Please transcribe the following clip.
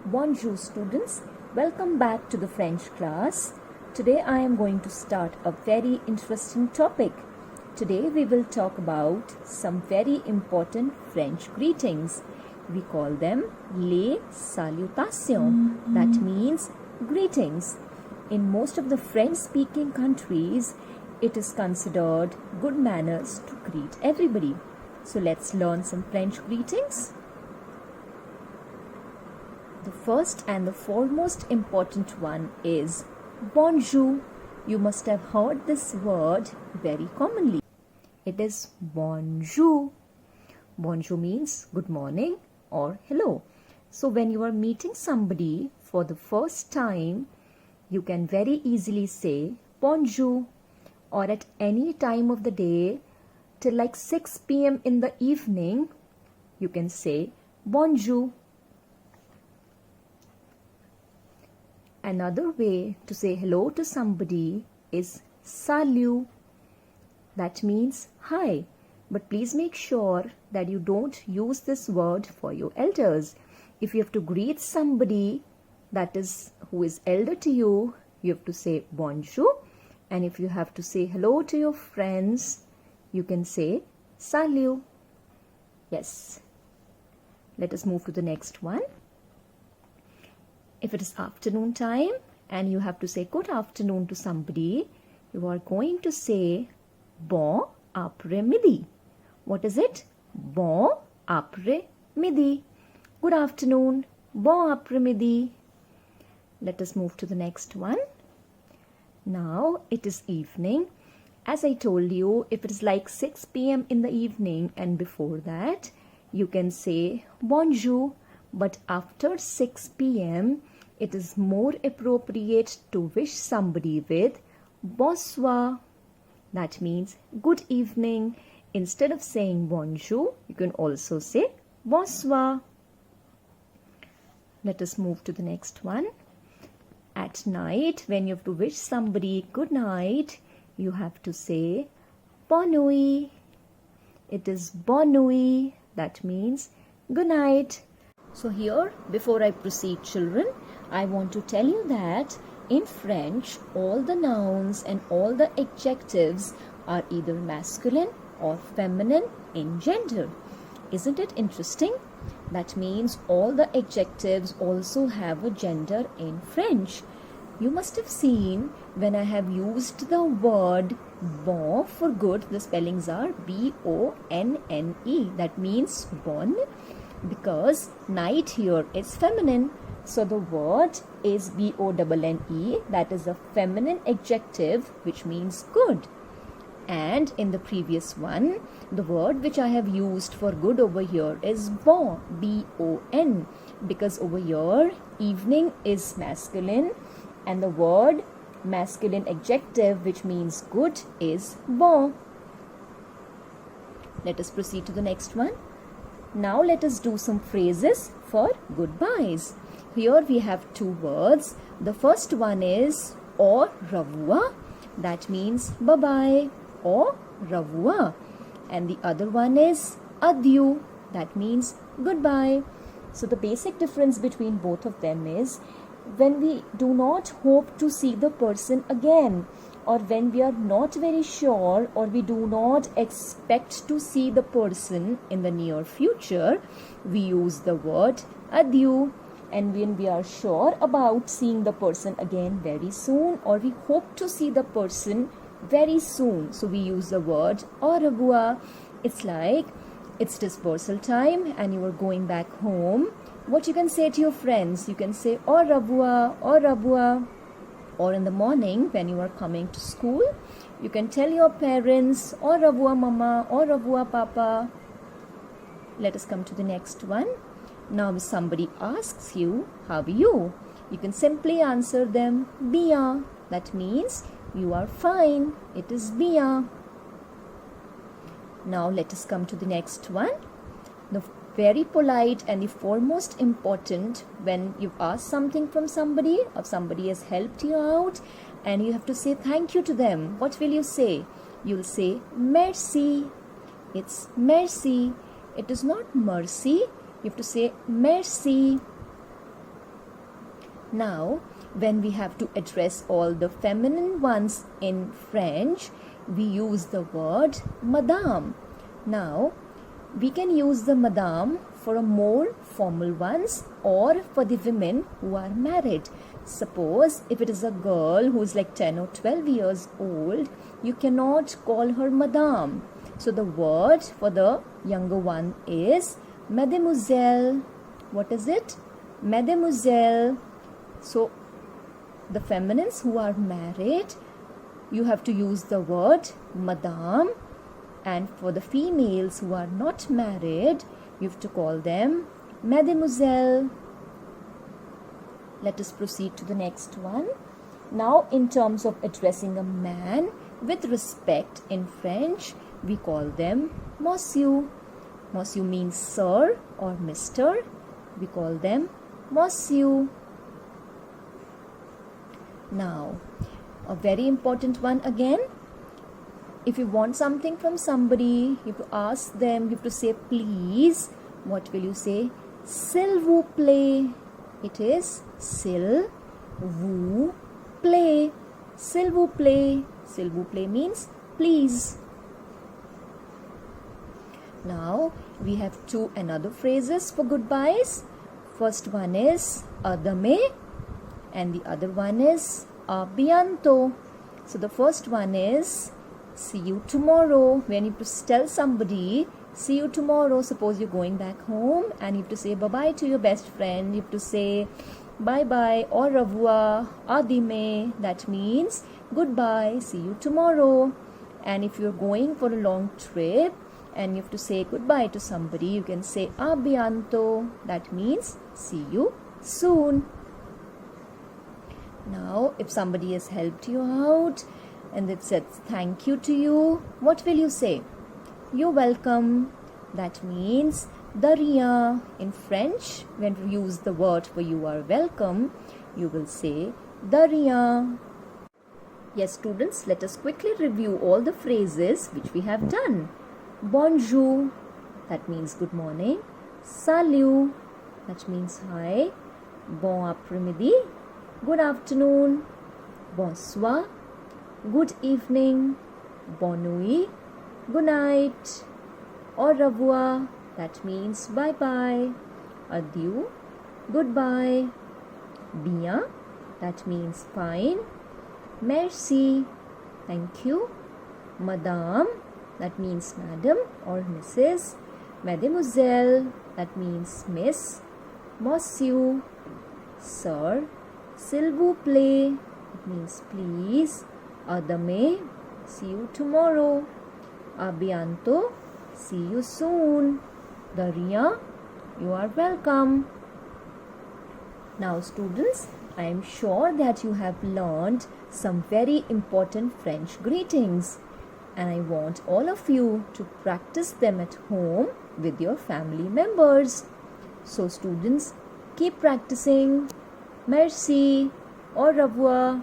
Bonjour students, welcome back to the French class. Today I am going to start a very interesting topic. Today we will talk about some very important French greetings. We call them les salutations. That means greetings. In most of the French-speaking countries, it is considered good manners to greet everybody. So let's learn some French greetings. The first and the foremost important one is bonjour. You must have heard this word very commonly. It is bonjour. Bonjour means good morning or hello. So when you are meeting somebody for the first time, you can very easily say bonjour, or at any time of the day till like 6 p.m. in the evening, you can say bonjour. Another way to say hello to somebody is salut. That means hi. But please make sure that you don't use this word for your elders. If you have to greet somebody who is elder to you, you have to say bonjour. And if you have to say hello to your friends, you can say salut. Yes. Let us move to the next one. If it is afternoon time and you have to say good afternoon to somebody, you are going to say bon après-midi. What is it? Bon après-midi. Good afternoon. Bon après-midi. Let us move to the next one. Now it is evening. As I told you, if it is like 6 p.m. in the evening and before that, you can say bonjour. But after 6 p.m., it is more appropriate to wish somebody with bonsoir. That means good evening. Instead of saying bonjour, you can also say bonsoir. Let us move to the next one. At night, when you have to wish somebody good night, you have to say bonne nuit. It is bonne nuit. That means good night. So here, before I proceed, children, I want to tell you that in French, all the nouns and all the adjectives are either masculine or feminine in gender. Isn't it interesting? That means all the adjectives also have a gender in French. You must have seen when I have used the word bon for good, the spellings are B-O-N-N-E. That means bonne, because night here is feminine. So the word is B-O-N-N-E. That is a feminine adjective which means good. And in the previous one, the word which I have used for good over here is bon, B-O-N, because over here evening is masculine and the word masculine adjective which means good is bon. Let us proceed to the next one. Now let us do some phrases for goodbyes. Here we have two words. The first one is au revoir. That means bye-bye. Au revoir. And the other one is adieu. That means goodbye. So the basic difference between both of them is when we do not hope to see the person again, or when we are not very sure or we do not expect to see the person in the near future, we use the word adieu. And when we are sure about seeing the person again very soon, or we hope to see the person very soon, so we use the word au revoir. It's like it's dispersal time and you are going back home. What you can say to your friends? You can say au revoir, au revoir. Or in the morning when you are coming to school, you can tell your parents au revoir mama, au revoir papa. Let us come to the next one. Now if somebody asks you, how are you? You can simply answer them bien. That means you are fine. It is bien. Now let us come to the next one. The very polite and the foremost important when you've asked something from somebody or somebody has helped you out and you have to say thank you to them. What will you say? You'll say merci. It's merci. It is not mercy. You have to say merci. Now, when we have to address all the feminine ones in French, we use the word madame. Now, we can use the madame for a more formal ones or for the women who are married. Suppose if it is a girl who is like 10 or 12 years old, you cannot call her madame. So the word for the younger one is mademoiselle. What is it? Mademoiselle. So the feminines who are married, you have to use the word madame, and for the females who are not married, you have to call them mademoiselle. Let us proceed to the next one. Now, in terms of addressing a man with respect in French, we call them monsieur. Monsieur means sir or mister. We call them monsieur. Now, a very important one again. If you want something from somebody, you have to ask them, you have to say please. What will you say? S'il vous plaît. It is s'il vous plaît. S'il vous plaît. S'il vous plaît means please. Now, we have two another phrases for goodbyes. First one is a demain and the other one is a bientôt. So the first one is see you tomorrow. When you tell somebody see you tomorrow, suppose you're going back home and you have to say bye-bye to your best friend. You have to say bye-bye, au revoir, à demain. That means goodbye, see you tomorrow. And if you're going for a long trip and you have to say goodbye to somebody, you can say à bientôt. That means see you soon. Now, if somebody has helped you out and they've said thank you to you, what will you say? You're welcome. That means de rien. In French, when you use the word for you are welcome, you will say de rien. Yes, students, let us quickly review all the phrases which we have done. Bonjour, that means good morning. Salut, that means hi. Bon après-midi, good afternoon. Bonsoir, good evening. Bonne nuit, good night. Au revoir, that means bye-bye. Adieu, goodbye. Bien, that means fine. Merci, thank you. Madame, that means madam or Mrs. Mademoiselle, that means miss. Monsieur, sir. S'il vous plaît, it means please. À demain, see you tomorrow. À bientôt, see you soon. De rien, you are welcome. Now students, I am sure that you have learned some very important French greetings, and I want all of you to practice them at home with your family members. So students, keep practicing. Merci, au revoir.